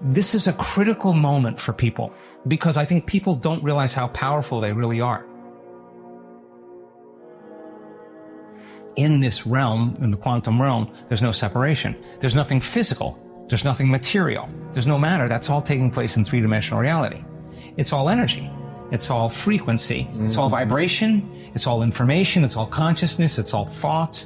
This is a critical moment for people because I think people don't realize how powerful they really are. In this realm, in the quantum realm, there's no separation. There's nothing physical. There's nothing material. There's no matter. That's all taking place in three-dimensional reality. It's all energy. It's all frequency. It's all vibration. It's all information. It's all consciousness. It's all thought.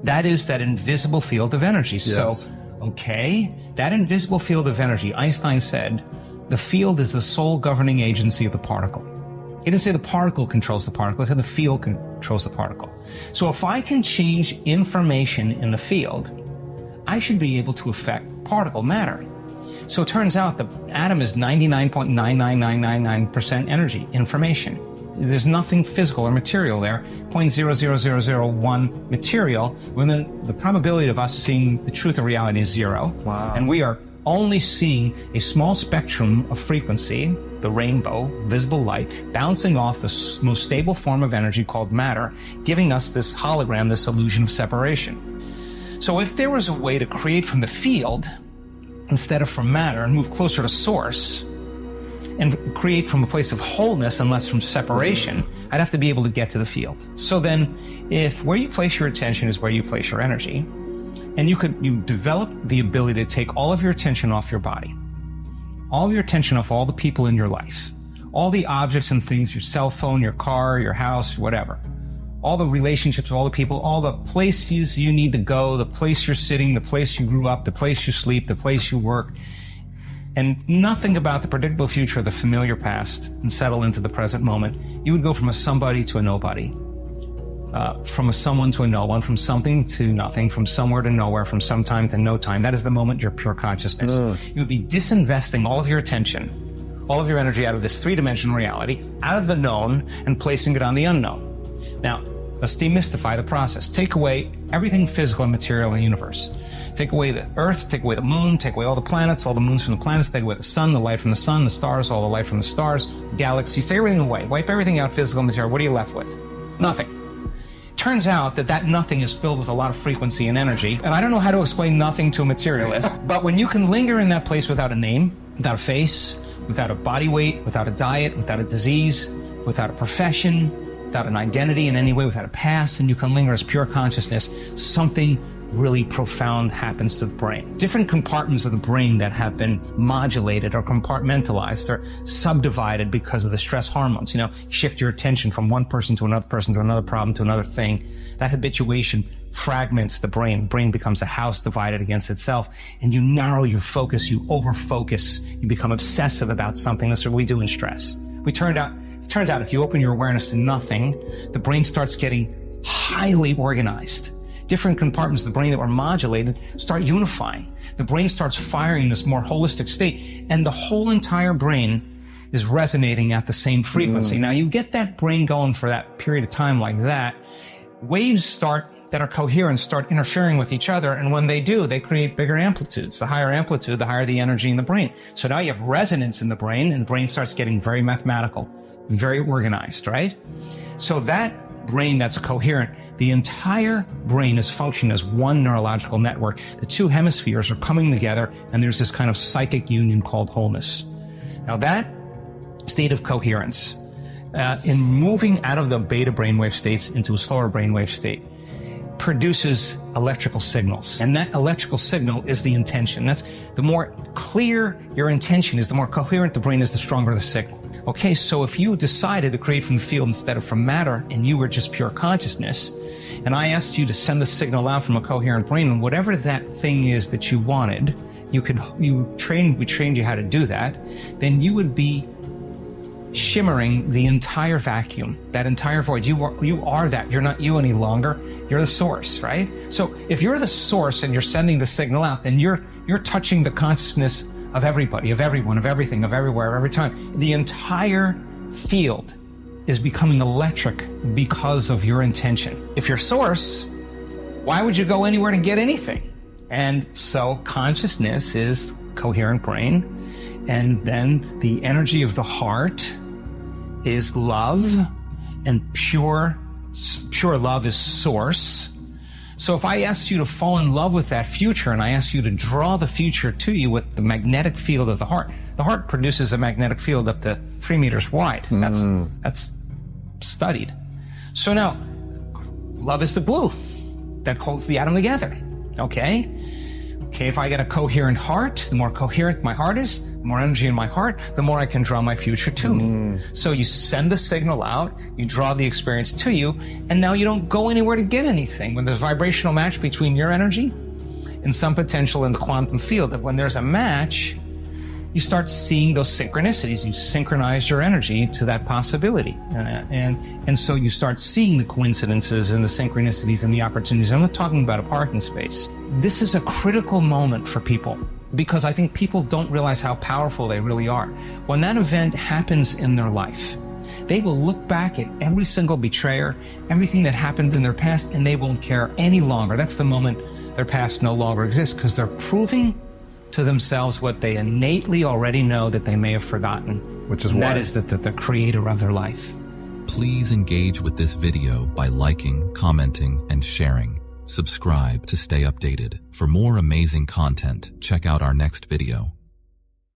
That is that invisible field of energy. Yes. So, okay, that invisible field of energy, Einstein said, the field is the sole governing agency of the particle. He didn't say the particle controls the particle, he said the field controls the particle. So if I can change information in the field, I should be able to affect particle matter. So it turns out the atom is 99.99999% energy, information. There's nothing physical or material there, 0.00001 material, when the probability of us seeing the truth of reality is 0. Wow. And we are only seeing a small spectrum of frequency, the rainbow, visible light, bouncing off the most stable form of energy called matter, giving us this hologram, this illusion of separation. So if there was a way to create from the field instead of from matter and move closer to source and create from a place of wholeness and less from separation, I'd have to be able to get to the field. So then if where you place your attention is where you place your energy, and you develop the ability to take all of your attention off your body, all of your attention off all the people in your life, all the objects and things, your cell phone, your car, your house, whatever, all the relationships with all the people, all the places you need to go, the place you're sitting, the place you grew up, the place you sleep, the place you work, and nothing about the predictable future or the familiar past, and settle into the present moment, you would go from a somebody to a nobody. From a someone to a no one, from something to nothing, from somewhere to nowhere, from some time to no time. That is the moment you're pure consciousness. You would be disinvesting all of your attention, all of your energy out of this three-dimensional reality, out of the known, and placing it on the unknown. Now, let's demystify the process. Take away everything physical and material in the universe. Take away the Earth, take away the moon, take away all the planets, all the moons from the planets, take away the sun, the light from the sun, the stars, all the light from the stars, galaxies, take everything away. Wipe everything out, physical and material. What are you left with? Nothing. Turns out that nothing is filled with a lot of frequency and energy. And I don't know how to explain nothing to a materialist, but when you can linger in that place without a name, without a face, without a body weight, without a diet, without a disease, without a profession, without an identity in any way, without a past, and you can linger as pure consciousness, something really profound happens to the brain. Different compartments of the brain that have been modulated or compartmentalized or subdivided because of the stress hormones. You know, shift your attention from one person to another problem to another thing. That habituation fragments the brain. The brain becomes a house divided against itself, and you narrow your focus, you over-focus, you become obsessive about something. That's what we do in stress. It turns out if you open your awareness to nothing, the brain starts getting highly organized. Different compartments of the brain that were modulated start unifying. The brain starts firing this more holistic state, and the whole entire brain is resonating at the same frequency. Now, you get that brain going for that period of time like that, waves that are coherent start interfering with each other, and when they do, they create bigger amplitudes. The higher amplitude, the higher the energy in the brain. So now you have resonance in the brain, and the brain starts getting very mathematical, very organized, right? So that brain that's coherent, the entire brain is functioning as one neurological network. The two hemispheres are coming together, and there's this kind of psychic union called wholeness. Now that state of coherence, in moving out of the beta brainwave states into a slower brainwave state, produces electrical signals. And that electrical signal is the intention. That's the more clear your intention is, the more coherent the brain is, the stronger the signal. Okay, so if you decided to create from the field instead of from matter, and you were just pure consciousness, and I asked you to send the signal out from a coherent brain, and whatever that thing is that you wanted, we trained you how to do that, then you would be shimmering the entire vacuum, that entire void. You are that. You're not you any longer. You're the source, right? So if you're the source and you're sending the signal out, then you're touching the consciousness of everybody, of everyone, of everything, of everywhere, of every time. The entire field is becoming electric because of your intention. If you're source, why would you go anywhere to get anything? And so consciousness is coherent brain, and then the energy of the heart is love, and pure love is source. So if I asked you to fall in love with that future and I asked you to draw the future to you with the magnetic field of the heart produces a magnetic field up to 3 meters wide. That's studied. So now, love is the glue that holds the atom together. Okay, if I get a coherent heart, the more coherent my heart is, the more energy in my heart, the more I can draw my future to me. So you send the signal out, you draw the experience to you, and now you don't go anywhere to get anything. When there's a vibrational match between your energy and some potential in the quantum field, that when there's a match, you start seeing those synchronicities. You synchronize your energy to that possibility. And so you start seeing the coincidences and the synchronicities and the opportunities. I'm not talking about a parking space. This is a critical moment for people because I think people don't realize how powerful they really are. When that event happens in their life, they will look back at every single betrayer, everything that happened in their past, and they won't care any longer. That's the moment their past no longer exists because they're proving to themselves what they innately already know that they may have forgotten. Which is what? That is the creator of their life. Please engage with this video by liking, commenting, and sharing. Subscribe to stay updated. For more amazing content, check out our next video.